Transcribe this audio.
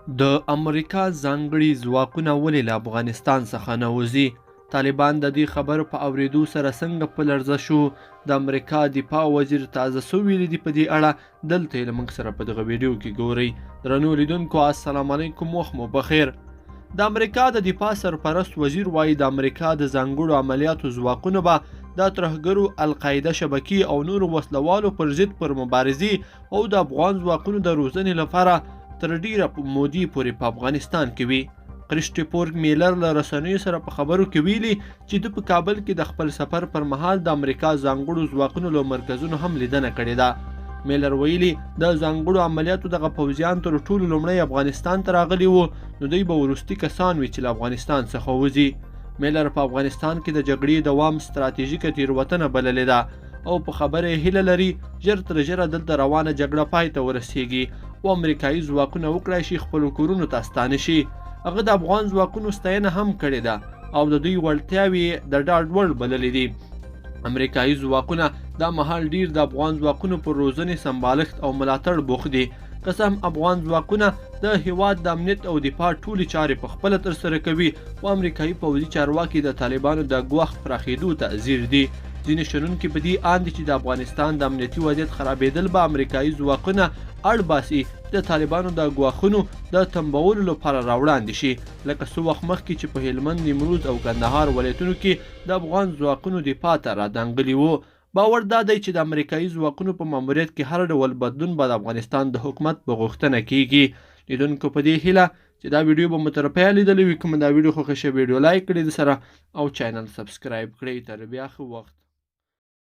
د امریکا ځانګړي ځواکونه ولې له افغانستان څخه نه وځي؟ طالبان د دې خبرو په اورېدو سره څنګه په لړزه شو؟ د امریکا دفاع وزیر تازه څه ویلي دي په دې اړه دلته یې له موږ سره په دغه ویډیو کې ګورئ. درنو لیدونکو السلام علیکم، وخت مو بخیر. د امریکا د دفاع سرپرست وزیر وایي د امریکا د ځانګړو عملیاتو ځواکونه به د ترهګرو القاعده شبکې او نورو وسلوالو پر ضد پر مبارزې او د افغان ځواکونو د روزنې لپاره تر ډیره مودې پورې په افغانستان کې وي. کرسټوفر میلر له رسنیو سره په خبرو کې ویلي چې د په کابل کې د خپل سفر پر مهال د امریکا ځانګړو ځواکونو له مرکزونو هم لیدنه کړې ده. میلر ویلي د ځانګړو عملیاتو دغه پوځیان تر ټولو لومړی افغانستان ته راغلي وو، نو دوی به وروستي کسان وي چې له افغانستان څخه وځي. میلر په افغانستان کې د جګړې دوام ستراتیژیکه تېروتنه بللې ده او په خبره یې هیله لري ژر تر ژره دلته روانه جګړه پای ته ورسیږي او امریکایي ځواکونه وکړای شي خپلو کورونو ته ستانه شي. هغه د افغان ځواکونو ستاینه هم کړې ده او د دوی وړتیاوې د ډاډ وړ بللې دي. امریکایي ځواکونه دا مهال ډیر د افغان ځواکونو پر روزنې سمبالښت او ملاتړ بوخت دي. قسم افغان ځواکونه د هیواد د امنیت او دفاع ټولې چارې په خپله ترسره کوي او امریکایي پوځي چارواکي د طالبانو د ګواښ پراخېدو ته ځیر دي. ځینې شنونکي په دې اند دي چې د افغانستان د امنیتي وضعیت خرابېدل به امریکایي ځواکونه اړ باسي د طالبانو د ګواښونو د تنبولو لپاره راوړاندې شي، لکه څه وخت مخکې چې په هلمند، نیمروز او کندهار ولایتونو کې د افغان ځواکونو دفاع ته رادانګلي وو. باور دا دی چې د امریکایي ځواکونو په ماموریت کې هر ډول بدلون به د افغانستان د حکومت په غوښتنه کیږي. لیدونکو په دې هیله چې دا ویډیو به مو تر پایه لیدلی وي. کوم دا ویډیو خوښه شوې ویډیو لایک کړئ د سره او چینل سبسکرایب کړئ. تر بیا ښه وخت.